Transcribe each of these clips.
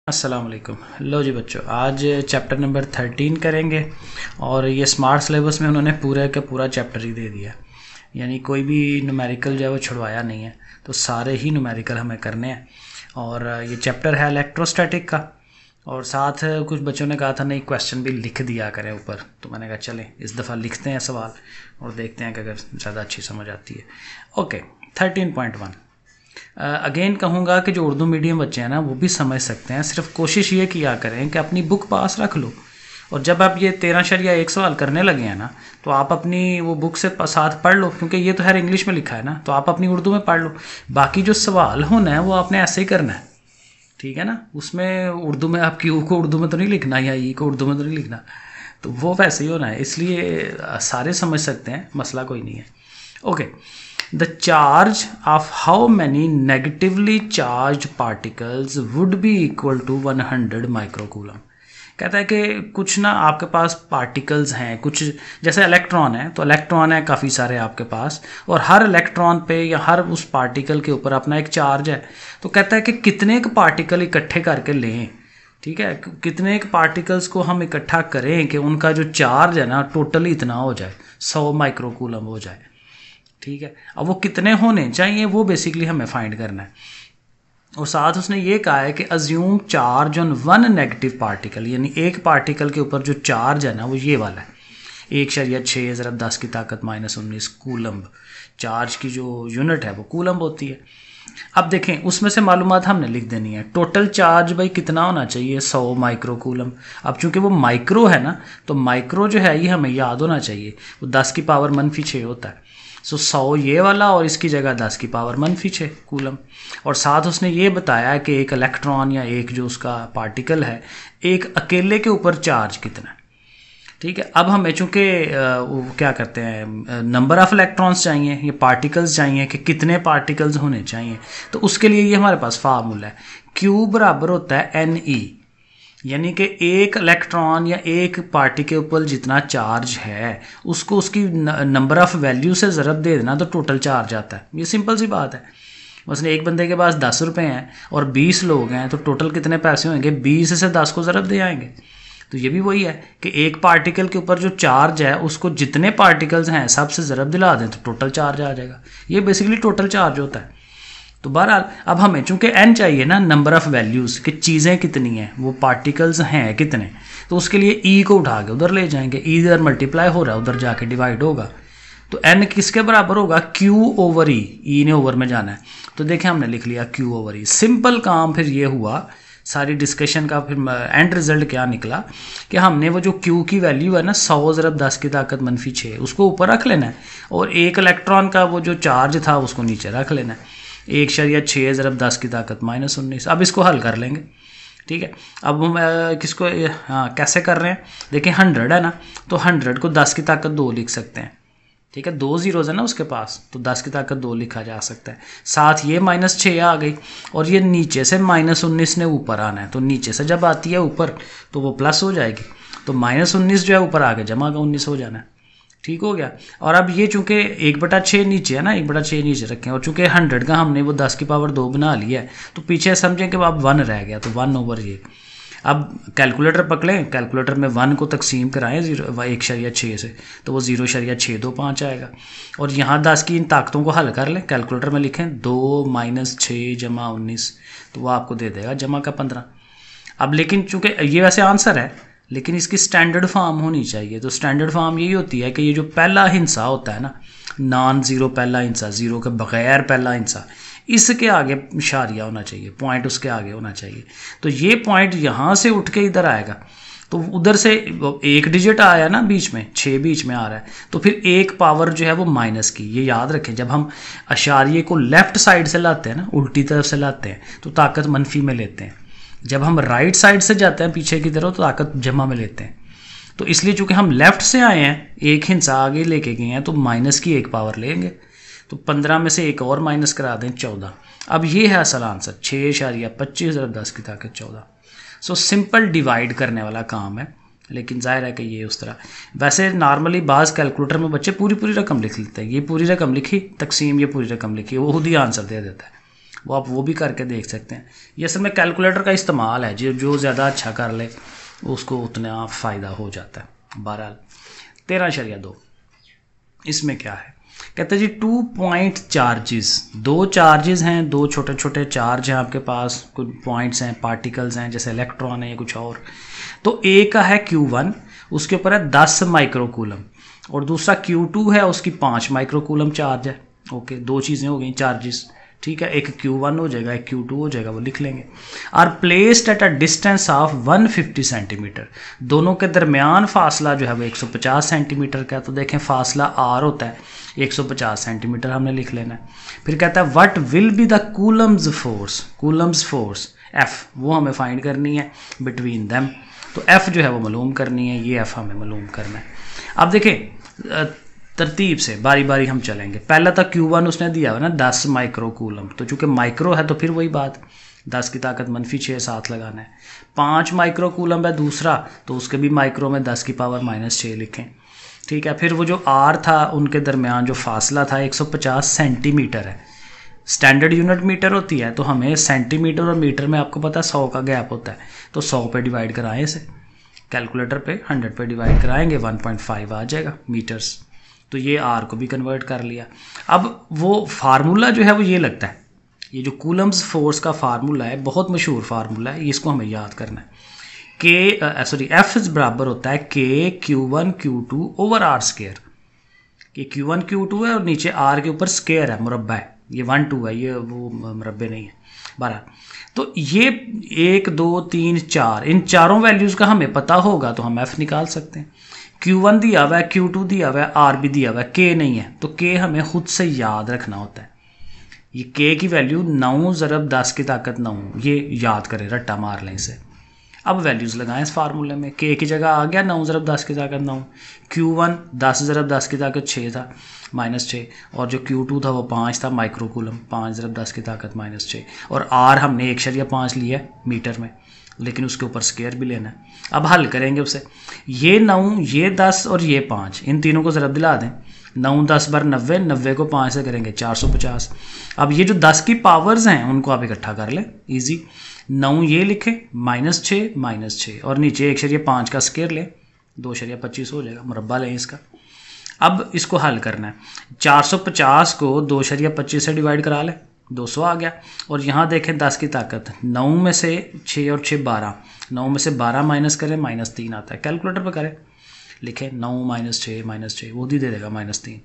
अस्सलाम वालेकुम। लो जी बच्चों, आज चैप्टर नंबर 13 करेंगे और ये स्मार्ट सिलेबस में उन्होंने पूरा का पूरा चैप्टर ही दे दिया, यानी कोई भी न्यूमेरिकल जो है वो छुड़वाया नहीं है, तो सारे ही न्यूमेरिकल हमें करने हैं। और ये चैप्टर है इलेक्ट्रोस्टैटिक का, और साथ कुछ बच्चों ने कहा था नहीं क्वेश्चन भी लिख दिया करें ऊपर, तो मैंने कहा चलें इस दफ़ा लिखते हैं सवाल और देखते हैं कि अगर ज़्यादा अच्छी समझ आती है। ओके, 13.1 अगेन कहूँगा कि जो उर्दू मीडियम बच्चे हैं ना वो भी समझ सकते हैं, सिर्फ कोशिश ये किया करें कि अपनी बुक पास रख लो, और जब आप ये 13 सवाल करने लगे हैं ना तो आप अपनी वो बुक से साथ पढ़ लो, क्योंकि ये तो हर इंग्लिश में लिखा है ना, तो आप अपनी उर्दू में पढ़ लो। बाकी जो सवाल होना है वो आपने ऐसे ही करना है, ठीक है ना। उसमें उर्दू में आप क्यू को उर्दू में तो नहीं लिखना या ई को उर्दू में तो नहीं लिखना, तो वो वैसे ही होना है, इसलिए सारे समझ सकते हैं, मसला कोई नहीं है। Okay, the charge of how many negatively charged particles would be equal to 100 microcoulomb। कहता है कि कुछ ना आपके पास पार्टिकल्स हैं, कुछ जैसे इलेक्ट्रॉन है, तो इलेक्ट्रॉन है काफ़ी सारे आपके पास, और हर इलेक्ट्रॉन पे या हर उस पार्टिकल के ऊपर अपना एक चार्ज है। तो कहता है कि कितने एक पार्टिकल इकट्ठे करके लें, ठीक है, कितने एक पार्टिकल्स को हम इकट्ठा करें कि उनका जो चार्ज है ना टोटली इतना हो जाए, 100 माइक्रोकूलम हो जाए, ठीक है। अब वो कितने होने चाहिए वो बेसिकली हमें फाइंड करना है। और साथ उसने ये कहा है कि assume charge on one negative particle, यानी एक पार्टिकल के ऊपर जो चार्ज है ना वो ये वाला है, 1.6 ज़रब 10 की ताकत -19 कूलम्ब। चार्ज की जो यूनिट है वो कूलम्ब होती है। अब देखें उसमें से मालूमात हमने लिख देनी है। टोटल चार्ज भाई कितना होना चाहिए, 100 माइक्रो कूलम। अब चूंकि वो माइक्रो है ना, तो माइक्रो जो है ये हमें याद होना चाहिए, वो 10 की पावर -6 होता है। सो 100 ये वाला और इसकी जगह 10 की पावर -6 कूलम। और साथ उसने ये बताया कि एक इलेक्ट्रॉन या एक जो उसका पार्टिकल है, एक अकेले के ऊपर चार्ज कितना है, ठीक है। अब हमें चूंकि क्या करते हैं, नंबर ऑफ इलेक्ट्रॉन्स चाहिए, ये पार्टिकल्स चाहिए कि कितने पार्टिकल्स होने चाहिए, तो उसके लिए ये हमारे पास फार्मूला है, Q बराबर होता है Ne, यानी कि एक इलेक्ट्रॉन या एक पार्टिकल जितना चार्ज है उसको उसकी नंबर ऑफ वैल्यू से ज़रब दे देना तो टोटल चार्ज आता है। ये सिंपल सी बात है। उसने एक बंदे के पास 10 रुपये हैं और 20 लोग हैं, तो टोटल कितने पैसे होंगे, 20 से 10 को ज़रब दे आएंगे। तो ये भी वही है कि एक पार्टिकल के ऊपर जो चार्ज है उसको जितने पार्टिकल्स हैं सबसे ज़रब दिला दें तो टोटल चार्ज आ जाएगा। ये बेसिकली टोटल चार्ज होता है। तो बहरहाल अब हमें चूंकि n चाहिए ना, नंबर ऑफ़ वैल्यूज़ कि चीज़ें कितनी हैं, वो पार्टिकल्स हैं कितने, तो उसके लिए e को उठा के उधर ले जाएंगे, e इधर मल्टीप्लाई हो रहा है उधर जाके डिवाइड होगा, तो n किसके बराबर होगा, q ओवर e, e ने ओवर में जाना है, तो देखें हमने लिख लिया q ओवर e। सिंपल काम फिर ये हुआ, सारी डिस्कशन का फिर एंड रिजल्ट क्या निकला कि हमने वो जो Q की वैल्यू है ना 100 ज़रब 10 की ताकत -6 उसको ऊपर रख लेना है, और एक इलेक्ट्रॉन का वो जो चार्ज था उसको नीचे रख लेना है, 1.6 ज़रब 10 की ताकत -19। अब इसको हल कर लेंगे, ठीक है। अब हम किसको कैसे कर रहे हैं, देखिए 100 है ना, तो 100 को 10 की ताकत 2 लिख सकते हैं, ठीक है, 2 ज़ीरोज़ है ना उसके पास, तो 10 की ताकत 2 लिखा जा सकता है। साथ ये -6 आ गई, और ये नीचे से -19 ने ऊपर आना है, तो नीचे से जब आती है ऊपर तो वो प्लस हो जाएगी, तो -19 जो है ऊपर आके जमा का 19 हो जाना है, ठीक हो गया। और अब ये चूंकि 1/6 नीचे है ना, 1/6 नीचे रखें, और चूंकि 100 का हमने वो 10 की पावर 2 बना लिया है, तो पीछे समझें कि अब 1 रह गया, तो 1 ओवर ये। अब कैलकुलेटर पकड़ें, कैलकुलेटर में 1 को तकसीम कराएं 1.6 से, तो वो 0.625 आएगा। और यहाँ 10 की इन ताकतों को हल कर लें, कैलकुलेटर में लिखें 2 - 6 = 19, तो वो आपको दे देगा जमा का 15। अब लेकिन चूंकि ये वैसे आंसर है, लेकिन इसकी स्टैंडर्ड फॉर्म होनी चाहिए, तो स्टैंडर्ड फॉर्म यही होती है कि ये जो पहला हिस्सा होता है ना, नॉन ज़ीरो पहला हिस्सा, ज़ीरो के बगैर पहला हिस्सा, इसके आगे इशारिया होना चाहिए, पॉइंट उसके आगे होना चाहिए। तो ये पॉइंट यहाँ से उठ के इधर आएगा, तो उधर से एक डिजिट आया ना बीच में, 6 बीच में आ रहा है, तो फिर एक पावर जो है वो माइनस की। ये याद रखें, जब हम इशारिये को लेफ़्ट साइड से लाते हैं ना, उल्टी तरफ से लाते हैं, तो ताकत मनफी में लेते हैं, जब हम राइट साइड से जाते हैं पीछे की तरफ तो ताकत जमा में लेते हैं। तो इसलिए चूंकि हम लेफ़्ट से आए हैं, एक हिस्सा आगे लेके गए हैं, तो माइनस की एक पावर लेंगे, तो 15 में से एक और माइनस करा दें 14। अब ये है असल आंसर, 6.25 ज़रब 10 की ताकत 14। सो सिंपल डिवाइड करने वाला काम है, लेकिन जाहिर है कि ये उस तरह, वैसे नॉर्मली बाज़ कैलकुलेटर में बच्चे पूरी रकम लिख लेते हैं, ये पूरी रकम लिखी, तकसीम ये पूरी रकम लिखी, वो खुद ही आंसर दे देता है। वो आप वो भी करके देख सकते हैं। ये असल में कैलकुलेटर का इस्तेमाल है, जो ज़्यादा अच्छा कर ले उसको उतना फ़ायदा हो जाता है। बहरहाल 13.2 इसमें क्या है, कहते हैं जी 2 पॉइंट चार्जेस, 2 चार्जेस हैं, 2 छोटे छोटे चार्ज हैं आपके पास, कुछ पॉइंट्स हैं, पार्टिकल्स हैं, जैसे इलेक्ट्रॉन है या कुछ और। तो एक का है Q1, उसके ऊपर है 10 माइक्रोकूलम, और दूसरा Q2 है, उसकी 5 माइक्रोकूलम चार्ज है। ओके, 2 चीज़ें हो गई चार्जेस, ठीक है। एक Q1 हो जाएगा, एक Q2 हो जाएगा, वो लिख लेंगे। Are placed at a distance of 150 centimetre, दोनों के दरमियान फासला जो है वो 150 सेंटीमीटर का है। तो देखें फासला R होता है, 150 सेंटीमीटर हमने लिख लेना है। फिर कहता है what will be the Coulomb's force, Coulomb's force F वो हमें फाइंड करनी है बिटवीन देम। तो F जो है वो मालूम करनी है, ये F हमें मालूम करना है। अब देखें तरतीब से बारी बारी हम चलेंगे। पहला था Q1 उसने दिया हुआ ना 10 माइक्रोकूलम, तो चूंकि माइक्रो है तो फिर वही बात 10 की ताकत -6 साथ लगाना है। 5 माइक्रोकूलम है दूसरा, तो उसके भी माइक्रो में 10 की पावर -6 लिखें, ठीक है। फिर वो जो R था उनके दरमियान जो फासला था 150 सेंटीमीटर है। स्टैंडर्ड यूनिट मीटर होती है, तो हमें सेंटीमीटर और मीटर में आपको पता है 100 का गैप होता है, तो 100 पे डिवाइड कराएं इसे, कैलकुलेटर पे 100 पे डिवाइड कराएंगे 1.5 आ जाएगा मीटर्स। तो ये R को भी कन्वर्ट कर लिया। अब वो फार्मूला जो है वो ये लगता है, ये जो कूलम्स फोर्स का फार्मूला है बहुत मशहूर फार्मूला है, इसको हमें याद करना है। F बराबर होता है K Q1 Q2 over R square. कि Q1 Q2 है और नीचे R के ऊपर स्क्वायर है, मुरब्बा है, ये 1 2 है, ये वो मुरब्बे नहीं है 12। तो ये 1 2 3 4 इन चारों वैल्यूज़ का हमें पता होगा तो हम F निकाल सकते हैं। Q1 दिया हुआ है, Q2 दिया हुआ है, R भी दिया हुआ है, K नहीं है, तो K हमें खुद से याद रखना होता है। ये K की वैल्यू 9 ज़रब 10 की ताकत 9, ये याद करें, रट्टा मार लें इसे। अब वैल्यूज़ लगाएं इस फार्मूले में। K की जगह आ गया 9 ज़रब 10 की ताकत 9, Q1 10 ज़रब 10 की ताकत 6 था -6, और जो Q2 था वो 5 था माइक्रोकूलम, 5 ज़रब 10 की ताकत -6, और R हमने 1.5 लिया मीटर में, लेकिन उसके ऊपर स्क्वायर भी लेना है। अब हल करेंगे उसे, ये 9 ये 10 और ये 5, इन तीनों को ज़रब दिला दें। 9 10 बार 90, 90 को 5 से करेंगे 450। अब ये जो 10 की पावर्स हैं उनको आप इकट्ठा कर लें, इजी। 9 ये लिखे -6 और नीचे 1.5 का स्क्वायर लें, 2.25 हो जाएगा, मुरब्बा लें इसका। अब इसको हल करना है, 450 को 2.25 से डिवाइड करा लें, 200 आ गया। और यहाँ देखें 10 की ताकत 9 में से 6 और 6 12, 9 में से 12 माइनस करें -3 आता है, कैलकुलेटर पर करें, लिखें 9 -6 वो भी दे देगा -3,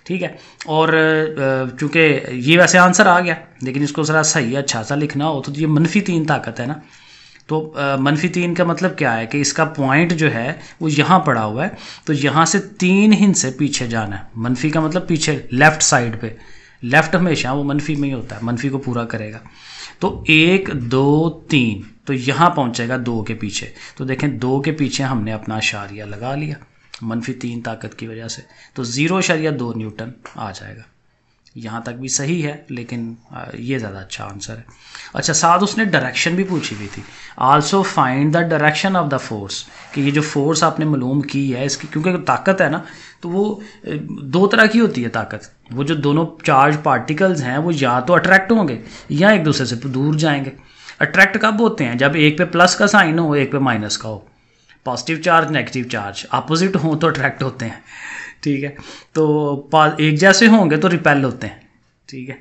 ठीक है। और चूँकि ये वैसे आंसर आ गया, लेकिन इसको ज़रा सही अच्छा सा लिखना हो तो ये -3 ताकत है ना, तो -3 का मतलब क्या है कि इसका पॉइंट जो है वो यहाँ पड़ा हुआ है, तो यहाँ से 3 हिस्से पीछे जाना है। मनफी का मतलब पीछे, लेफ़्ट साइड पे, लेफ़्ट हमेशा वो मनफी में ही होता है, मनफी को पूरा करेगा। तो 1 2 3, तो यहाँ पहुँचेगा 2 के पीछे, तो देखें 2 के पीछे हमने अपना इशारिया लगा लिया -3 ताकत की वजह से, तो 0.2 न्यूटन आ जाएगा। यहाँ तक भी सही है, लेकिन ये ज़्यादा अच्छा आंसर है। अच्छा, साथ उसने डायरेक्शन भी पूछी हुई थी, also find the direction of the force, कि ये जो फोर्स आपने मालूम की है इसकी, क्योंकि ताकत है ना, तो वो 2 तरह की होती है ताकत। वो जो दोनों चार्ज पार्टिकल्स हैं वो या तो अट्रैक्ट होंगे या एक दूसरे से दूर जाएंगे। अट्रैक्ट कब होते हैं, जब एक पे प्लस का साइन हो, एक पे माइनस का हो। Positive charge negative charge opposite हों तो अट्रैक्ट होते हैं, ठीक है। तो एक जैसे होंगे तो रिपेल होते हैं, ठीक है।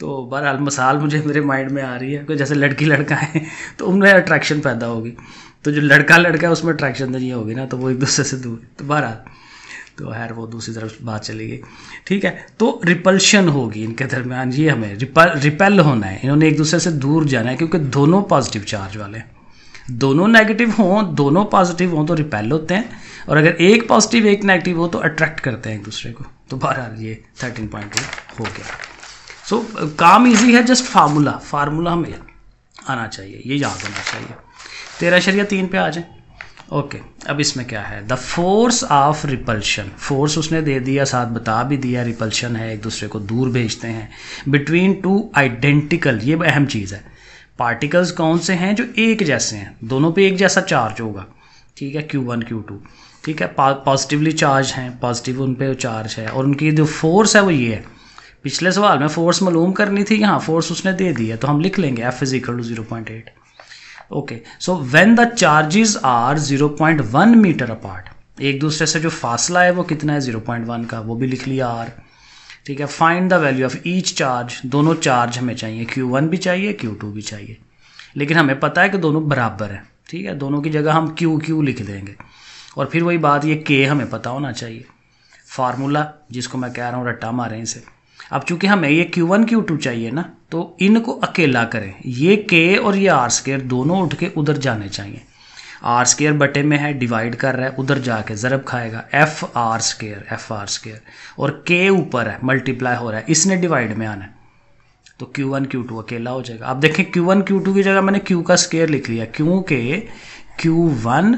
तो बहरहाल मिसाल मुझे मेरे माइंड में आ रही है कि जैसे लड़की लड़का है तो उनमें अट्रैक्शन पैदा होगी, तो जो लड़का लड़का है उसमें अट्रैक्शन नहीं होगी ना, तो वो एक दूसरे से दूर, तो बहरहाल तो खैर वो दूसरी तरफ बात चली गई, ठीक है। तो रिपल्शन होगी इनके दरमियान, ये हमें रिपेल होना है, इन्होंने एक दूसरे से दूर जाना है, क्योंकि दोनों पॉजिटिव चार्ज वाले, दोनों नेगेटिव हों दोनों पॉजिटिव हों तो रिपेल होते हैं, और अगर एक पॉजिटिव एक नेगेटिव हो तो अट्रैक्ट करते हैं एक दूसरे को। तो बहरहाल ये 13.2 हो गया। सो काम इजी है, जस्ट फार्मूला हमें आना चाहिए, ये याद होना चाहिए। 13.3 पे आ जाए। ओके, अब इसमें क्या है, the force of repulsion, force उसने दे दिया, साथ बता भी दिया रिपल्शन है, एक दूसरे को दूर भेजते हैं, बिटवीन 2 आइडेंटिकल, ये अहम चीज़ है, पार्टिकल्स कौन से हैं जो एक जैसे हैं, दोनों पे एक जैसा चार्ज होगा, ठीक है, Q1 Q2, ठीक है, पॉजिटिवली चार्ज हैं, पॉजिटिव उन पे चार्ज है, और उनकी जो फोर्स है वो ये है, पिछले सवाल में फोर्स मालूम करनी थी, यहाँ फोर्स उसने दे दी है, तो हम लिख लेंगे F = 0.8। Okay, so when the charges are 0.1 metre apart, एक दूसरे से जो फासला है वो कितना है 0.1 का, वो भी लिख लिया R। ठीक है, find the value of each charge, दोनों चार्ज हमें चाहिए, Q1 भी चाहिए Q2 भी चाहिए, लेकिन हमें पता है कि दोनों बराबर हैं। ठीक है, दोनों की जगह हम Q लिख देंगे। और फिर वही बात, ये K हमें पता होना चाहिए, फार्मूला जिसको मैं कह रहा हूँ रट्टा मारें इसे। अब चूंकि हमें ये Q1 Q2 चाहिए ना, तो इनको अकेला करें, ये K और ये R² दोनों उठ के उधर जाने चाहिए। R² बटे में है, डिवाइड कर रहा है, उधर जाके ज़रब खाएगा FR², और K ऊपर है, मल्टीप्लाई हो रहा है, इसने डिवाइड में आना है, तो Q1 Q2 अकेला हो जाएगा। अब देखें Q1 Q2 की जगह मैंने Q का स्क्वायर लिख लिया, क्योंकि Q1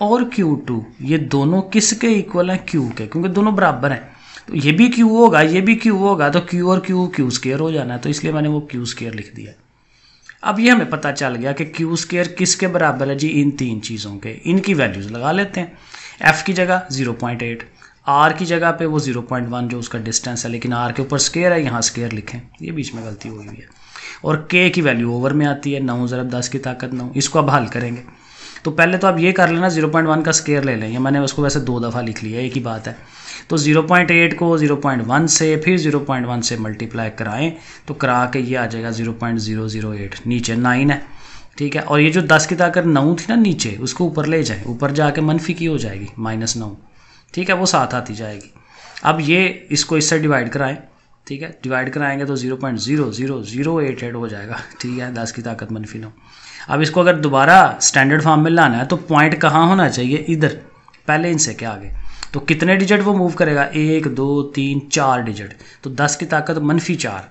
और Q2 ये दोनों किसके इक्वल हैं, Q के, क्योंकि दोनों बराबर हैं। तो ये भी Q होगा, ये भी Q होगा, तो Q और Q स्क्वायर हो जाना है, तो इसलिए मैंने वो Q² लिख दिया। अब ये हमें पता चल गया कि Q² किसके बराबर है जी, इन तीन चीज़ों के। इनकी वैल्यूज़ लगा लेते हैं। F की जगह 0.8, R की जगह पे वो 0.1 जो उसका डिस्टेंस है, लेकिन R के ऊपर स्क्वायर है, यहाँ स्क्वायर लिखें, ये बीच में गलती हुई है। और K की वैल्यू ओवर में आती है, 9 × 10 की ताकत 9। इसको अब हल करेंगे, तो पहले तो आप ये कर लेना 0.1 का स्क्वायर ले लें, मैंने उसको वैसे 2 दफ़ा लिख लिया, एक ही बात है। तो 0.8 को 0.1 से फिर 0.1 से मल्टीप्लाई कराएं, तो करा के ये आ जाएगा 0.008, नीचे 9 है। ठीक है, और ये जो 10 की ताकत 9 थी ना नीचे, उसको ऊपर ले जाएं, ऊपर जाके मनफी की हो जाएगी, -9। ठीक है, वो साथ आती जाएगी। अब ये इसको इससे डिवाइड कराएं। ठीक है, डिवाइड कराएंगे तो 0.00088 हो जाएगा। ठीक है, 10 की ताकत -9। अब इसको अगर दोबारा स्टैंडर्ड फॉर्म में लाना है, तो पॉइंट कहाँ होना चाहिए, इधर, पहले इनसे क्या आगे। तो कितने डिजिट वो मूव करेगा, 1 2 3 4 डिजिट, तो 10 की ताकत -4,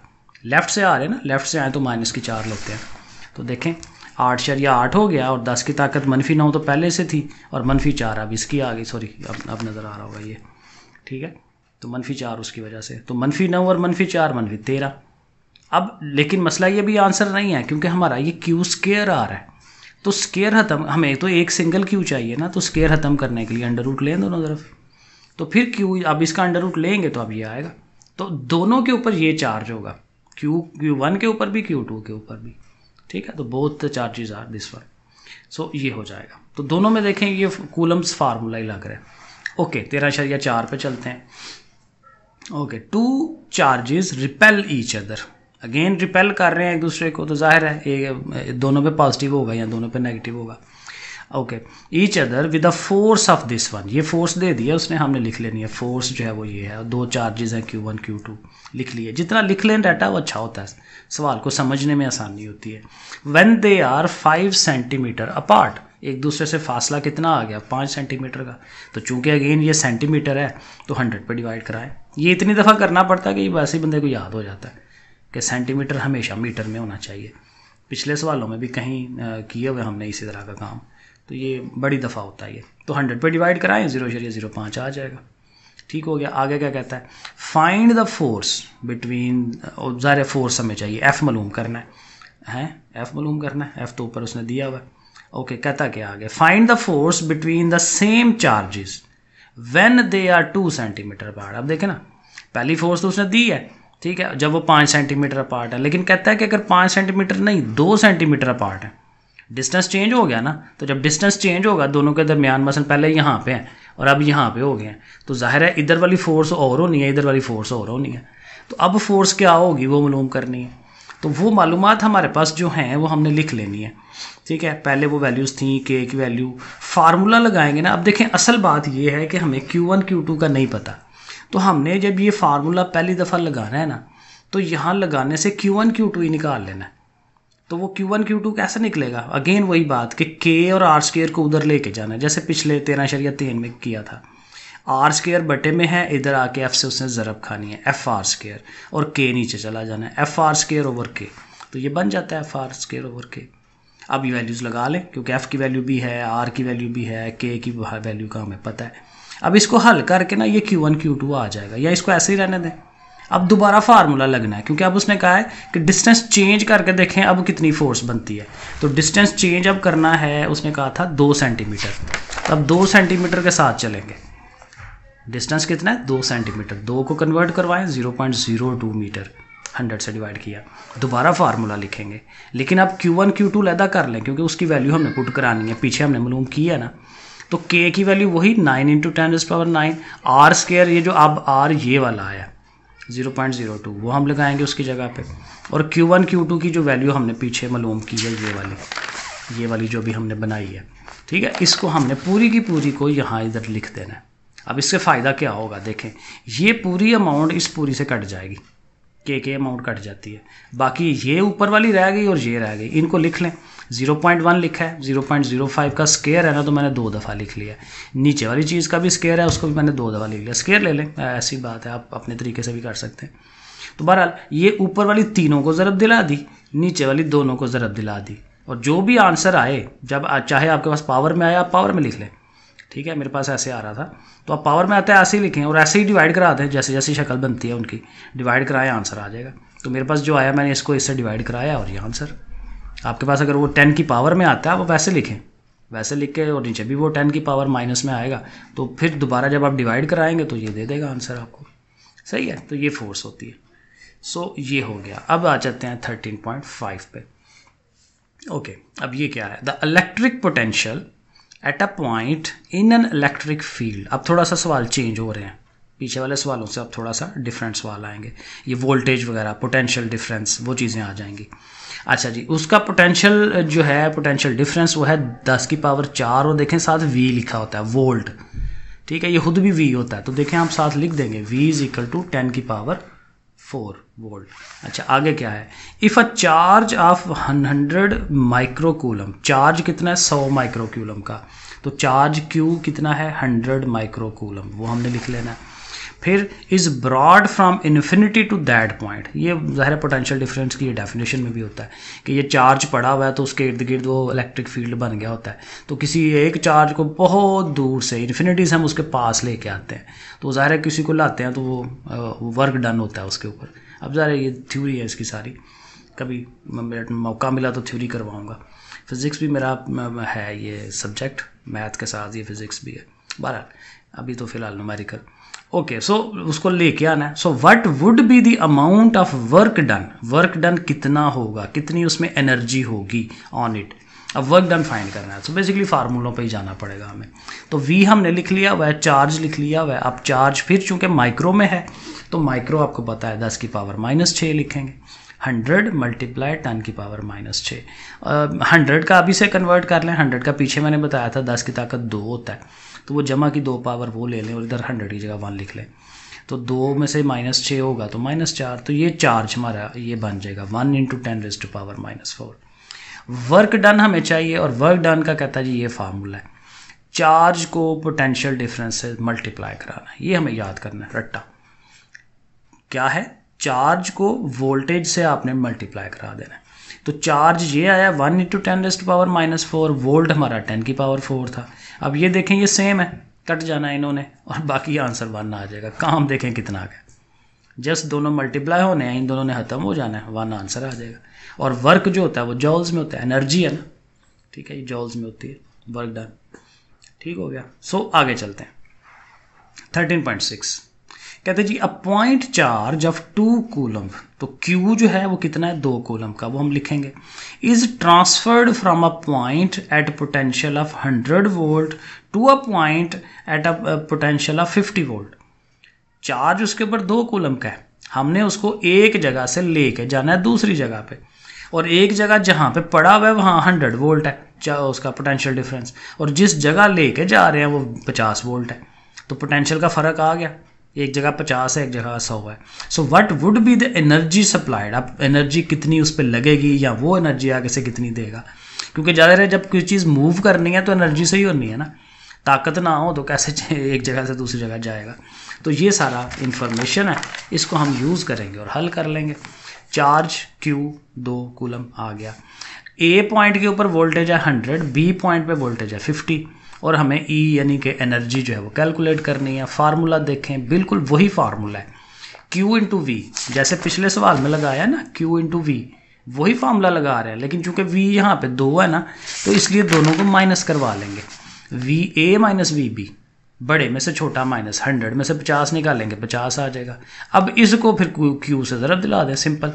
लेफ्ट से आ रहे हैं ना, लेफ्ट से आए तो -4 लेते हैं। तो देखें 8 हो गया, और 10 की ताकत -9 तो पहले से थी, और -4 अब इसकी आ गई, सॉरी अब नज़र आ रहा होगा ये। ठीक है, तो -4 उसकी वजह से, तो -9 और -4 -13। अब लेकिन मसला ये भी आंसर नहीं है, क्योंकि हमारा ये Q² आ रहा है, तो स्क्वायर खत्म, हमें तो एक सिंगल Q चाहिए ना, तो स्क्वायर खत्म करने के लिए अंडर रूट लें दोनों तरफ, तो फिर Q, अब इसका अंडर रूट लेंगे तो अब ये आएगा, तो दोनों के ऊपर ये चार्ज होगा, Q1 के ऊपर भी Q2 के ऊपर भी। ठीक है, तो both the charges are this one, so ये हो जाएगा। तो दोनों में देखें ये कूलम्स फार्मूला ही लग रहा है। ओके, 13.4 पे चलते हैं। Okay, 2 charges repel each other, again repel कर रहे हैं एक दूसरे को, तो जाहिर है दोनों पे पॉजिटिव होगा या दोनों पे नेगेटिव होगा। Okay, each other with the force of this one, ये फोर्स दे दिया उसने, हमने लिख लेनी है, फोर्स जो है वो ये है, 2 चार्जेस हैं Q1 Q2 लिख लिए। जितना लिख लें डाटा वो अच्छा होता है, सवाल को समझने में आसानी होती है। When they are 5 centimetre apart, एक दूसरे से फासला कितना आ गया, 5 सेंटीमीटर का, तो चूंकि अगेन ये सेंटीमीटर है तो 100 पे डिवाइड कराएं। ये इतनी दफ़ा करना पड़ता है कि ये वैसे ही बंदे को याद हो जाता है कि सेंटीमीटर हमेशा मीटर में होना चाहिए। पिछले सवालों में भी कहीं किए हुए हमने इसी तरह का काम, तो ये बड़ी दफ़ा होता है ये। तो 100 पे डिवाइड कराएं, 0.05 आ जाएगा। ठीक हो गया। आगे क्या कहता है, फाइंड द फोर्स बिटवीन, ज़ाहिर फोर्स हमें चाहिए, F मालूम करना है, F मालूम करना है, F तो ऊपर उसने दिया हुआ है। ओके, कहता क्या आगे, find the force between the same charges when they are 2 centimetre apart. अब देखें ना, पहली फोर्स तो उसने दी है, ठीक है, जब वो 5 सेंटीमीटर अपार्ट है, लेकिन कहता है कि अगर 5 सेंटीमीटर नहीं 2 सेंटीमीटर अपार्ट है, डिस्टेंस चेंज हो गया ना, तो जब डिस्टेंस चेंज होगा दोनों के दरमियान, मसलन पहले यहाँ पे हैं और अब यहाँ पे हो गए हैं, तो जाहिर है इधर वाली फोर्स और होनी है, इधर वाली फोर्स और होनी है, तो अब फोर्स क्या होगी वो मालूम करनी है। तो वो मालूमात हमारे पास जो हैं वो हमने लिख लेनी है। ठीक है, पहले वो वैल्यूज़ थी, K की वैल्यू, फार्मूला लगाएंगे ना। अब देखें असल बात ये है कि हमें Q1 Q2 का नहीं पता, तो हमने जब ये फार्मूला पहली दफ़ा लगाना है ना, तो यहाँ लगाने से Q1 Q2 ही निकाल लेना है। तो वो Q1 Q2 कैसे निकलेगा, अगेन वही बात कि K और R² को उधर लेके जाना है, जैसे पिछले 13.3 में किया था। R² बटे में है, इधर आके F से उसने ज़रब खानी है, FR², और K नीचे चला जाना है, FR² ओवर K, तो ये बन जाता है FR² ओवर K। अब ये वैल्यूज़ लगा लें, क्योंकि F की वैल्यू भी है, R की वैल्यू भी है, K की वैल्यू का हमें पता है। अब इसको हल करके ना ये Q1 Q2 आ जाएगा, या इसको ऐसे ही रहने दें। अब दोबारा फार्मूला लगना है, क्योंकि अब उसने कहा है कि डिस्टेंस चेंज करके देखें अब कितनी फोर्स बनती है। तो डिस्टेंस चेंज अब करना है, उसने कहा था 2 सेंटीमीटर, अब 2 सेंटीमीटर के साथ चलेंगे। डिस्टेंस कितना है 2 सेंटीमीटर, 2 को कन्वर्ट करवाएं 0.02 मीटर, 100 से डिवाइड किया, दोबारा फार्मूला लिखेंगे। लेकिन आप Q1 Q2 लैदा कर लें क्योंकि उसकी वैल्यू हमने पुट करानी है, पीछे हमने मालूम की है ना। तो K की वैल्यू वही 9 × 10⁻⁹, R स्क्वायर ये जो अब R ये वाला आया 0.02 वो हम लगाएंगे उसकी जगह पे, और Q1 Q2 की जो वैल्यू हमने पीछे मालूम की है ये वाली जो भी हमने बनाई है, ठीक है, इसको हमने पूरी की पूरी को यहाँ इधर लिख देना है। अब इससे फ़ायदा क्या होगा देखें, ये पूरी अमाउंट इस पूरी से कट जाएगी, के अमाउंट कट जाती है, बाकी ये ऊपर वाली रह गई और ये रह गई, इनको लिख लें। 0.1 लिखा है, 0.05 का स्केयर है ना, तो मैंने 2 दफ़ा लिख लिया। नीचे वाली चीज़ का भी स्केयर है, उसको भी मैंने 2 दफ़ा लिख लिया। स्केयर ले लें, ऐसी बात है, आप अपने तरीके से भी कर सकते हैं। तो बहरहाल ये ऊपर वाली तीनों को ज़रब दिला दी, नीचे वाली दोनों को ज़रब दिला दी, और जो भी आंसर आए, जब चाहे आपके पास पावर में आए आप पावर में लिख लें, ठीक है, मेरे पास ऐसे आ रहा था तो आप पावर में आते हैं ऐसे ही लिखें, और ऐसे ही डिवाइड करा दें, जैसे जैसी शक्ल बनती है उनकी डिवाइड कराएं, आंसर आ जाएगा। तो मेरे पास जो आया मैंने इसको इससे डिवाइड कराया और ये आंसर। आपके पास अगर वो 10 की पावर में आता है आप वैसे लिखें, वैसे लिख के, और नीचे भी वो 10 की पावर माइनस में आएगा, तो फिर दोबारा जब आप डिवाइड कराएंगे तो ये दे देगा आंसर आपको। सही है, तो ये फोर्स होती है। सो ये हो गया। अब आ जाते हैं 13.5 पे। ओके, अब ये क्या है, the electric potential at a point in an electric field. अब थोड़ा सा सवाल चेंज हो रहे हैं, पीछे वाले सवालों से अब थोड़ा सा डिफरेंट सवाल आएंगे, ये वोल्टेज वगैरह, पोटेंशियल डिफरेंस, वो चीज़ें आ जाएंगी। अच्छा जी, उसका पोटेंशियल जो है, पोटेंशियल डिफरेंस वो है 10 की पावर 4, और देखें साथ V लिखा होता है, वोल्ट, ठीक है, ये खुद भी V होता है, तो देखें आप साथ लिख देंगे V = 10 की पावर 4 वोल्ट। अच्छा, आगे क्या है, if a charge of 100 microcoulomb, charge कितना है 100 माइक्रोकूलम का, तो चार्ज Q कितना है 100 माइक्रोकूलम, वो हमने लिख लेना है। फिर is brought from infinity to that point, ये ज़ाहिर पोटेंशियल डिफरेंस की ये डेफिनेशन में भी होता है कि ये चार्ज पड़ा हुआ है तो उसके इर्द गिर्द वो इलेक्ट्रिक फील्ड बन गया होता है, तो किसी एक चार्ज को बहुत दूर से इन्फिनिटी से हम उसके पास लेके आते हैं, तो ज़ाहिर है किसी को लाते हैं तो वो वर्क डन होता है उसके ऊपर। अब ज़ाहिर है ये थ्योरी है इसकी सारी, कभी मौका मिला तो थ्योरी करवाऊँगा। फिज़िक्स भी मेरा है ये सब्जेक्ट, मैथ के साथ ये फिज़िक्स भी है। बहरहाल अभी तो फ़िलहाल न्यूमेरिकल। ओके, सो उसको लेके आना है। So what would be the amount of work done, work done कितना होगा, कितनी उसमें एनर्जी होगी ऑन इट। अब वर्क डन फाइंड करना है, तो बेसिकली फार्मूलों पे ही जाना पड़ेगा हमें। तो V हमने लिख लिया हुआ है, चार्ज लिख लिया हुआ है। अब चार्ज फिर चूंकि माइक्रो में है तो माइक्रो आपको पता है 10 की पावर -6 लिखेंगे, 100 × 10 की पावर -6। 100 का अभी से कन्वर्ट कर लें, 100 का पीछे मैंने बताया था 10 की ताकत 2 होता है, तो वो जमा की 2 पावर वो ले लें और इधर 100 की जगह 1 लिख लें, तो 2 में से -6 होगा तो -4, तो ये चार्ज हमारा ये बन जाएगा 1 × 10⁻⁴। वर्क डन हमें चाहिए, और वर्क डन का कहता है जी ये फार्मूला है, चार्ज को पोटेंशियल डिफरेंस से मल्टीप्लाई कराना है, ये हमें याद करना है रट्टा। क्या है, चार्ज को वोल्टेज से आपने मल्टीप्लाई करा देना है। तो चार्ज ये आया 1 × 10⁻⁴, वोल्ट हमारा 10 की पावर 4 था। अब ये देखें ये सेम है, कट जाना है इन्होंने और बाकी आंसर 1 आ जाएगा। काम देखें कितना आ गया, जस्ट दोनों मल्टीप्लाई होने हैं, इन दोनों ने ख़त्म हो जाना है, 1 आंसर आ जाएगा। और वर्क जो होता है वो जॉल्स में होता है, एनर्जी है ना, ठीक है, ये जॉल्स में होती है वर्क डन। ठीक हो गया। सो आगे चलते हैं 13.6 कहते हैं जी a point charge of 2 coulomb, तो Q जो है वो कितना है 2 कूलम का, वो हम लिखेंगे, is transferred from a point at potential of 100 volt to a point at a potential of 50 volt. Charge उसके ऊपर 2 कूलम का है, हमने उसको एक जगह से लेके जाना है दूसरी जगह पे, और एक जगह जहाँ पे पड़ा हुआ है वहाँ 100 वोल्ट है उसका पोटेंशियल डिफरेंस, और जिस जगह लेके जा रहे हैं वो 50 वोल्ट है, तो पोटेंशियल का फ़र्क आ गया, एक जगह 50 है एक जगह 100 है। So what would be the energy supplied, अब एनर्जी कितनी उस पर लगेगी या वो एनर्जी आगे से कितनी देगा, क्योंकि ज़्यादा जब कोई चीज़ मूव करनी है तो एनर्जी से ही होनी है ना, ताकत ना हो तो कैसे एक जगह से दूसरी जगह जाएगा। तो ये सारा इन्फॉर्मेशन है, इसको हम यूज़ करेंगे और हल कर लेंगे। चार्ज Q 2 कूलम आ गया, A पॉइंट के ऊपर वोल्टेज है 100, B पॉइंट पे वोल्टेज है 50, और हमें E यानी कि एनर्जी जो है वो कैलकुलेट करनी है। फार्मूला देखें, बिल्कुल वही फार्मूला है, Q × V, जैसे पिछले सवाल में लगाया ना Q × V, वही फार्मूला लगा रहे हैं, लेकिन चूंकि V यहाँ पे 2 है ना तो इसलिए दोनों को माइनस करवा लेंगे, VA - VB, बड़े में से छोटा माइनस 100 में से 50 निकालेंगे 50 आ जाएगा। अब इसको फिर क्यू से ज़रब दिला दें, सिंपल।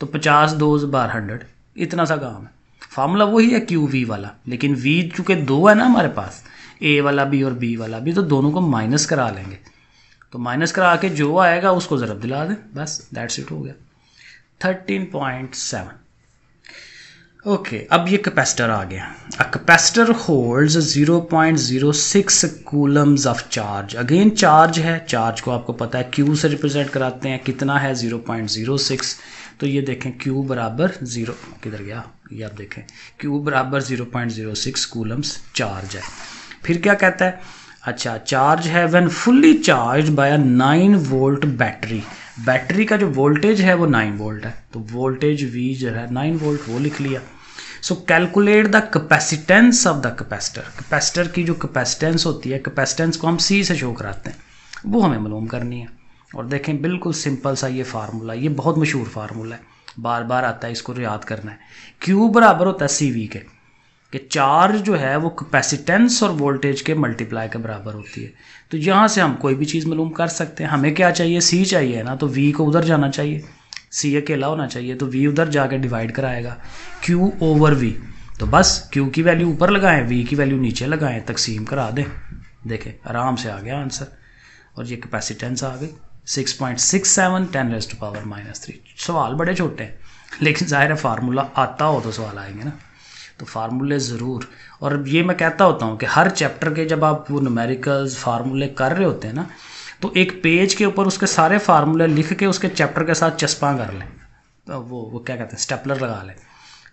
तो 50 2 बार 100, इतना सा काम है। फार्मूला वही है क्यू वी वाला, लेकिन वी चूँकि 2 है ना हमारे पास, ए वाला भी और बी वाला भी, तो दोनों को माइनस करा लेंगे। तो माइनस करा के जो आएगा उसको ज़रब दिला दें, बस दैट्स इट, हो गया। 13.7। ओके, अब ये कैपेसिटर आ गया। A capacitor holds 0.06 Coulomb's of charge. Again charge है, चार्ज को आपको पता है क्यू से रिप्रेजेंट कराते हैं। कितना है 0.06। तो ये देखें क्यू बराबर 0, किधर गया ये, आप देखें क्यू बराबर 0.06 कूलम्स चार्ज है। फिर क्या कहता है, अच्छा चार्ज है when fully charge by a 9 volt battery. Battery का जो वोल्टेज है वो 9 वोल्ट है, तो वोल्टेज वी जो है 9 वोल्ट वो लिख लिया। सो calculate the capacitance of the capacitor. Capacitor की जो कैपेसिटेंस होती है, कैपेसिटेंस को हम सी से शो कराते हैं, वो हमें मालूम करनी है। और देखें बिल्कुल सिंपल सा ये फार्मूला, ये बहुत मशहूर फार्मूला है, बार बार आता है, इसको याद करना है। क्यू बराबर होता है सी वी के, कि चार्ज जो है वो कैपेसिटेंस और वोल्टेज के मल्टीप्लाई के बराबर होती है। तो यहाँ से हम कोई भी चीज़ मालूम कर सकते हैं। हमें क्या चाहिए, सी चाहिए ना, तो वी को उधर जाना चाहिए, सी अकेला होना चाहिए, तो वी उधर जाके डिवाइड कराएगा क्यू ओवर वी। तो बस क्यू की वैल्यू ऊपर लगाएं, वी की वैल्यू नीचे लगाएं, तकसीम करा दें, देखें आराम से आ गया आंसर। और ये कैपेसिटेंस आ गई 6.67 10⁻⁻3। सवाल बड़े छोटे हैं, लेकिन ज़ाहिर है फार्मूला आता हो तो सवाल आएंगे ना, तो फार्मूले ज़रूर। और ये मैं कहता होता हूँ कि हर चैप्टर के जब आप वो न्यूमेरिकल्स फार्मूले कर रहे होते हैं ना, तो एक पेज के ऊपर उसके सारे फार्मूले लिख के उसके चैप्टर के साथ चस्पा कर लें, तो वो क्या कहते हैं, स्टेपलर लगा लें,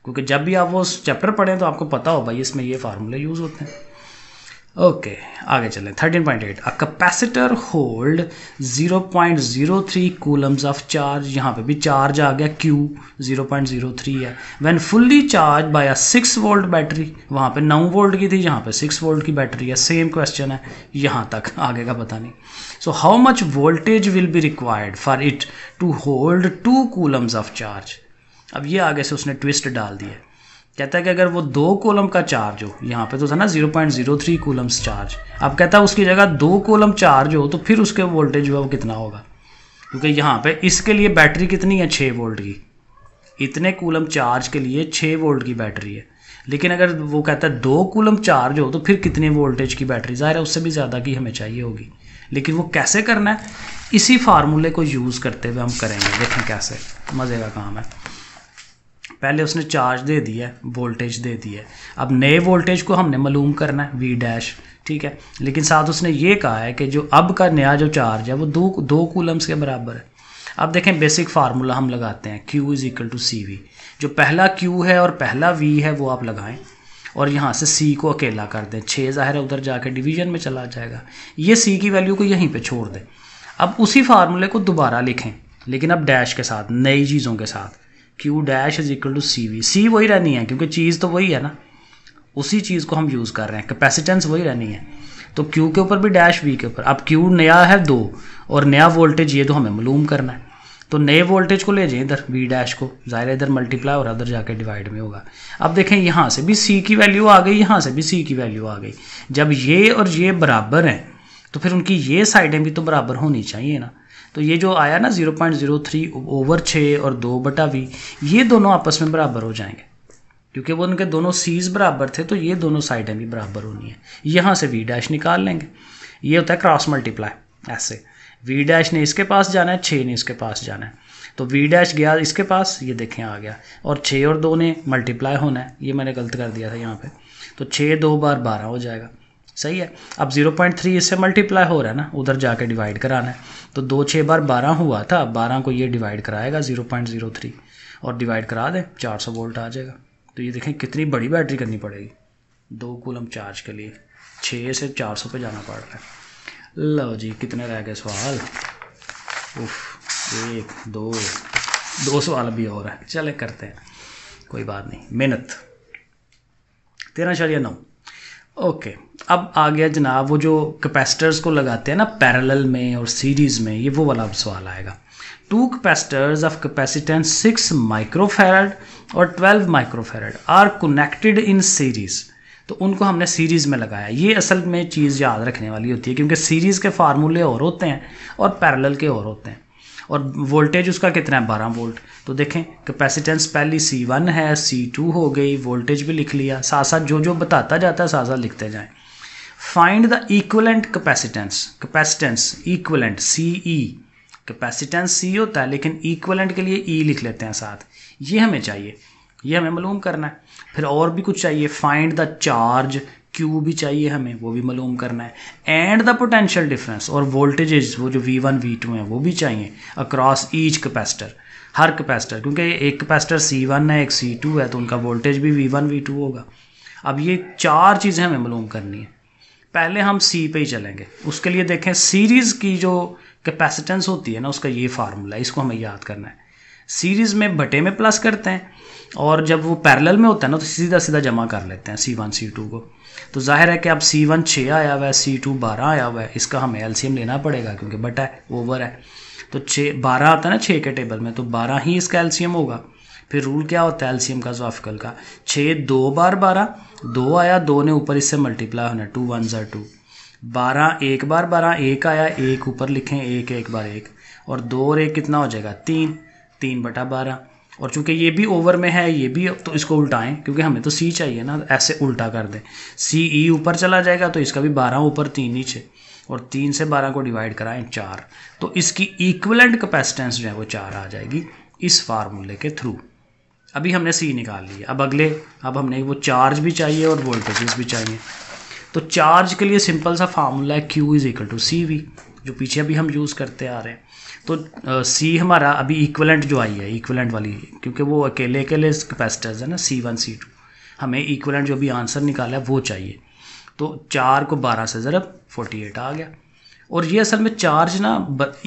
क्योंकि जब भी आप वो चैप्टर पढ़ें तो आपको पता हो भाई इसमें ये फार्मूले यूज़ होते हैं। ओके, आगे चलें। 13.8। A capacitor hold 0.03 Coulomb's of charge. यहाँ पे भी चार्ज आ गया, क्यू 0.03 है। When fully charge by a 6 volt battery, वहाँ पे 9 वोल्ट की थी, यहाँ पे 6 वोल्ट की बैटरी है। सेम क्वेश्चन है यहाँ तक, आगे का पता नहीं। So how much voltage will be required for it to hold 2 coulombs of charge. अब ये आगे से उसने ट्विस्ट डाल दिया, कहता है कि अगर वो 2 कूलम का चार्ज हो, यहाँ पे तो था ना 0.03 कूलम्स चार्ज, अब कहता है उसकी जगह 2 कूलम चार्ज हो, तो फिर उसके वोल्टेज जो है वो कितना होगा, क्योंकि यहाँ पे इसके लिए बैटरी कितनी है 6 वोल्ट की, इतने कूलम चार्ज के लिए 6 वोल्ट की बैटरी है। लेकिन अगर वो कहता है 2 कूलम चार्ज हो तो फिर कितने वोल्टेज की बैटरी, ज़ाहिर है उससे भी ज़्यादा की हमें चाहिए होगी। लेकिन वो कैसे करना है, इसी फार्मूले को यूज़ करते हुए हम करेंगे, देखें कैसे, मज़े का काम है। पहले उसने चार्ज दे दिया है, वोल्टेज दे दिया है, अब नए वोल्टेज को हमने मालूम करना है वी डैश, ठीक है। लेकिन साथ उसने ये कहा है कि जो अब का नया जो चार्ज है वो 2 कूलम्स के बराबर है। अब देखें बेसिक फार्मूला हम लगाते हैं, Q is equal to C V. जो पहला Q है और पहला V है वो आप लगाएं, और यहाँ से C को अकेला कर दें, 6 ज़ाहिर है उधर जाकर डिवीजन में चला जाएगा, ये C की वैल्यू को यहीं पे छोड़ दें। अब उसी फार्मूले को दोबारा लिखें, लेकिन अब डैश के साथ, नई चीज़ों के साथ, Q dash is equal to C V. C वही रहनी है क्योंकि चीज़ तो वही है ना, उसी चीज़ को हम यूज़ कर रहे हैं, कैपेसिटेंस वही रहनी है, तो Q के ऊपर भी डैश, V के ऊपर। अब Q नया है 2 और नया वोल्टेज ये तो हमें मालूम करना है, तो नए वोल्टेज को ले जाए इधर V डैश को, ज़ाहिर इधर मल्टीप्लाई हो रहा है, उधर जाके डिवाइड में होगा। अब देखें यहाँ से भी C की वैल्यू आ गई, यहाँ से भी C की वैल्यू आ गई। जब ये और ये बराबर हैं तो फिर उनकी ये साइडें भी तो बराबर होनी चाहिए ना। तो ये जो आया ना 0.03 ओवर 6 और 2/V, ये दोनों आपस में बराबर हो जाएंगे, क्योंकि वो उनके दोनों सीज बराबर थे, तो ये दोनों साइडें भी बराबर होनी है। यहाँ से V डैश निकाल लेंगे, ये होता है क्रॉस मल्टीप्लाई। ऐसे V डैश ने इसके पास जाना है, 6 ने इसके पास जाना है, तो V डैश गया इसके पास, ये देखें आ गया, और 6 और 2 ने मल्टीप्लाई होना है, ये मैंने गलत कर दिया था यहाँ पे, तो 6 2 बार 12 हो जाएगा, सही है। अब 0.3 इससे मल्टीप्लाई हो रहा है ना, उधर जाके डिवाइड कराना है, तो 2 6 बार 12 हुआ था, 12 को ये डिवाइड कराएगा 0.03 और डिवाइड करा दें, 400 वोल्ट आ जाएगा। तो ये देखें कितनी बड़ी बैटरी करनी पड़ेगी 2 कूलम चार्ज के लिए, 6 से 400 पे जाना पड़ रहा है। लो जी, कितने रह गए सवाल, उफ 1 2 सवाल अभी और है, चले करते हैं, कोई बात नहीं, मेहनत। 13.9। ओके, अब आ गया जनाब वो जो कैपेसिटर्स को लगाते हैं ना पैरेलल में और सीरीज़ में, ये वो वाला अब सवाल आएगा। 2 कैपेसिटर्स ऑफ कैपेसिटेंस 6 माइक्रोफैरड और 12 microfarad are connected in series. तो उनको हमने सीरीज़ में लगाया। ये असल में चीज़ याद रखने वाली होती है, क्योंकि सीरीज़ के फार्मूले और होते हैं और पैरेलल के और होते हैं। और वोल्टेज उसका कितना है, 12 वोल्ट। तो देखें कैपेसिटेंस पहली C1 है, C2 हो गई, वोल्टेज भी लिख लिया, साथ साथ जो जो बताता जाता है साथ साथ लिखते जाएं। Find the equivalent capacitance, capacitance equivalent CE, capacitance C होता है लेकिन इक्विवेलेंट के लिए E लिख लेते हैं साथ। ये हमें चाहिए, ये हमें मालूम करना है। फिर और भी कुछ चाहिए, फाइंड द चार्ज Q भी चाहिए हमें, वो भी मालूम करना है। एंड द पोटेंशियल डिफरेंस, और वोल्टेजेस वो जो V1 V2 हैं वो भी चाहिए अक्रॉस ईच कैपेसिटर, हर कैपेसिटर, क्योंकि एक कैपेसिटर C1 है एक C2 है तो उनका वोल्टेज भी V1 V2 होगा। अब ये चार चीज़ें हमें मालूम करनी है। पहले हम C पे ही चलेंगे, उसके लिए देखें सीरीज़ की जो कैपेसिटेंस होती है ना उसका ये फार्मूला है, इसको हमें याद करना है। सीरीज़ में बटे में प्लस करते हैं और जब वो पैरेलल में होता है ना तो सीधा सीधा जमा कर लेते हैं C1 C2 को। तो जाहिर है कि अब C1 6 आया हुआ है, C2 12 आया हुआ है, इसका हमें LCM लेना पड़ेगा क्योंकि बटा है, ओवर है। तो 12 आता है ना 6 के टेबल में, तो 12 ही इसका LCM होगा। फिर रूल क्या होता है LCM का, ज़ोआफिकल का, 6 2 बार 12, 2 आया, 2 ने ऊपर इससे मल्टीप्लाई होना, 2 1 2। 12 एक बार 12, 1 आया, 1 ऊपर लिखें, 1 1 बार 1, और 2 और 1 कितना हो जाएगा 3, 3 बटा 12। और चूंकि ये भी ओवर में है ये भी, तो इसको उल्टाएं क्योंकि हमें तो C चाहिए ना, ऐसे उल्टा कर दें, CE ऊपर चला जाएगा तो इसका भी 12 ऊपर 3 नीचे, और 3 से 12 को डिवाइड कराएं 4, तो इसकी इक्विवेलेंट कैपेसिटेंस जो है वो 4 आ जाएगी इस फार्मूले के थ्रू। अभी हमने C निकाल लिया, अब हमने वो चार्ज भी चाहिए और वोल्टेजेस भी चाहिए। तो चार्ज के लिए सिंपल सा फार्मूला है Q = CV, जो पीछे अभी हम यूज़ करते आ रहे हैं। तो C हमारा अभी इक्विवेलेंट जो आई है, इक्विवेलेंट वाली, क्योंकि वो अकेले कैपेसिटर्स है ना C1 C2, हमें इक्विवेलेंट जो भी आंसर निकाला है वो चाहिए। तो 4 को 12 से ज़रब 48 आ गया। और ये असल में चार्ज ना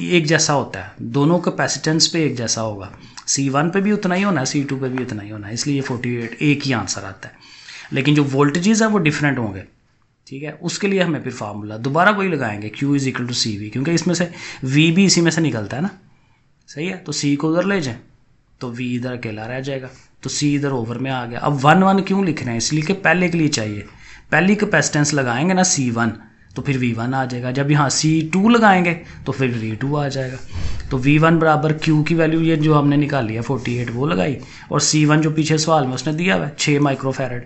एक जैसा होता है, दोनों कैपेसिटेंस पे एक जैसा होगा, C1 पे भी उतना ही होना है, C2 पे भी उतना ही होना है, इसलिए 48 एक ही आंसर आता है। लेकिन जो वोल्टेजेस है वो डिफरेंट होंगे, ठीक है। उसके लिए हमें फिर फार्मूला दोबारा वही लगाएंगे, Q = CV, क्योंकि इसमें से V भी इसी में से निकलता है ना, सही है। तो C को उधर ले जाएं तो V इधर अकेला रह जाएगा, तो C इधर ओवर में आ गया। अब 1 1 क्यों लिख रहे हैं, इसलिए कि पहले के लिए चाहिए, पहली कैपेसिटेंस लगाएंगे ना C1 तो फिर V1 आ जाएगा, जब यहाँ C2 लगाएंगे तो फिर V2 आ जाएगा। तो V1 बराबर Q की वैल्यू ये जो हमने निकाली है 48 वो लगाई, और C1 जो पीछे सवाल में उसने दिया हुआ है 6 माइक्रोफैरड,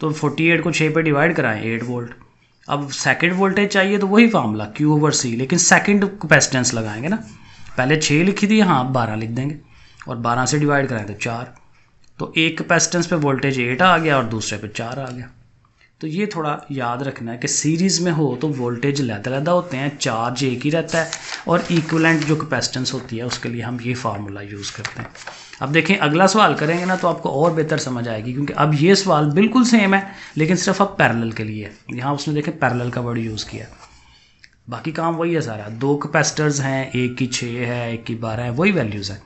तो 48 को 6 पे डिवाइड कराएं 8 वोल्ट। अब सेकंड वोल्टेज चाहिए तो वही फार्मूला Q/C, लेकिन सेकंड कैपेसिटेंस लगाएंगे ना, पहले 6 लिखी थी, हाँ 12 लिख देंगे, और 12 से डिवाइड कराएं तो 4, तो एक कैपेसिटेंस पे वोल्टेज 8 आ गया और दूसरे पे 4 आ गया। तो ये थोड़ा याद रखना है कि सीरीज़ में हो तो वोल्टेज अलग-अलग होते हैं, चार्ज एक ही रहता है, और इक्विवेलेंट जो कैपेसिटेंस होती है उसके लिए हम ये फार्मूला यूज़ करते हैं। अब देखें अगला सवाल करेंगे ना तो आपको और बेहतर समझ आएगी, क्योंकि अब ये सवाल बिल्कुल सेम है लेकिन सिर्फ अब पैरेलल के लिए है। यहाँ उसने देखें पैरेलल का वर्ड यूज़ किया, बाकी काम वही है सारा। 2 कैपेसिटर्स हैं, एक की 6 है एक की 12 है, वही वैल्यूज़ हैं,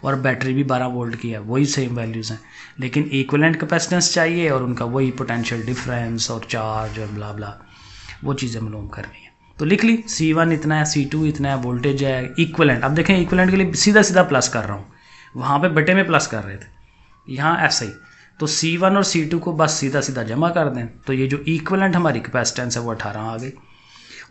और बैटरी भी 12 वोल्ट की है, वही सेम वैल्यूज़ हैं, लेकिन इक्विवेलेंट कैपेसिटेंस चाहिए और उनका वही पोटेंशियल डिफरेंस और चार्ज और ब्ला ब्ला वो चीज़ें मालूम करनी है। तो लिख ली C1 इतना है, C2 इतना है, वोल्टेज है, इक्विवेलेंट। अब देखें इक्विवेलेंट के लिए सीधा सीधा प्लस कर रहा हूँ, वहाँ पे बटे में प्लस कर रहे थे, यहाँ ऐसे ही। तो C1 और C2 को बस सीधा सीधा जमा कर दें, तो ये जो इक्विवेलेंट हमारी कैपेसिटेंस है वो 18 आ गई।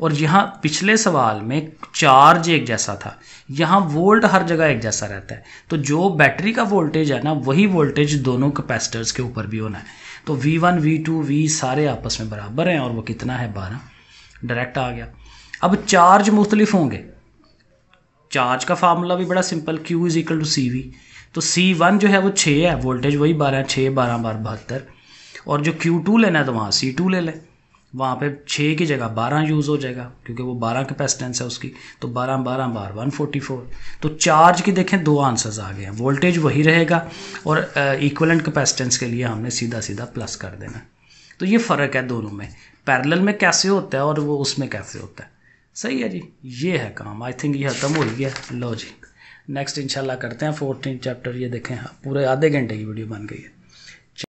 और यहाँ पिछले सवाल में चार्ज एक जैसा था, यहाँ वोल्ट हर जगह एक जैसा रहता है, तो जो बैटरी का वोल्टेज है ना वही वोल्टेज दोनों कैपेसिटर्स के ऊपर भी होना है। तो V1 V2 V सारे आपस में बराबर हैं, और वो कितना है 12, डायरेक्ट आ गया। अब चार्ज मुख्तलिफ होंगे, चार्ज का फार्मूला भी बड़ा सिंपल, Q = CV। तो C1 जो है वो 6 है, वोल्टेज वही 12, 6 12 बार 72, और जो Q2 लेना है तो वहाँ C2 ले लें, वहाँ पे 6 की जगह 12 यूज़ हो जाएगा क्योंकि वो 12 कैपेसिटेंस है उसकी, तो 12 12 बार 144। तो चार्ज की देखें 2 आंसर्स आ गए हैं, वोल्टेज वही रहेगा और इक्विवेलेंट कैपेसिटेंस के लिए हमने सीधा सीधा प्लस कर देना। तो ये फ़र्क है दोनों में, पैरेलल में कैसे होता है और वो उसमें कैसे होता है। सही है जी, ये है काम। आई थिंक ये ख़त्म हो गया। लो जी नेक्स्ट इंशाल्लाह करते हैं 14 चैप्टर। ये देखें पूरे आधे घंटे की वीडियो बन गई है।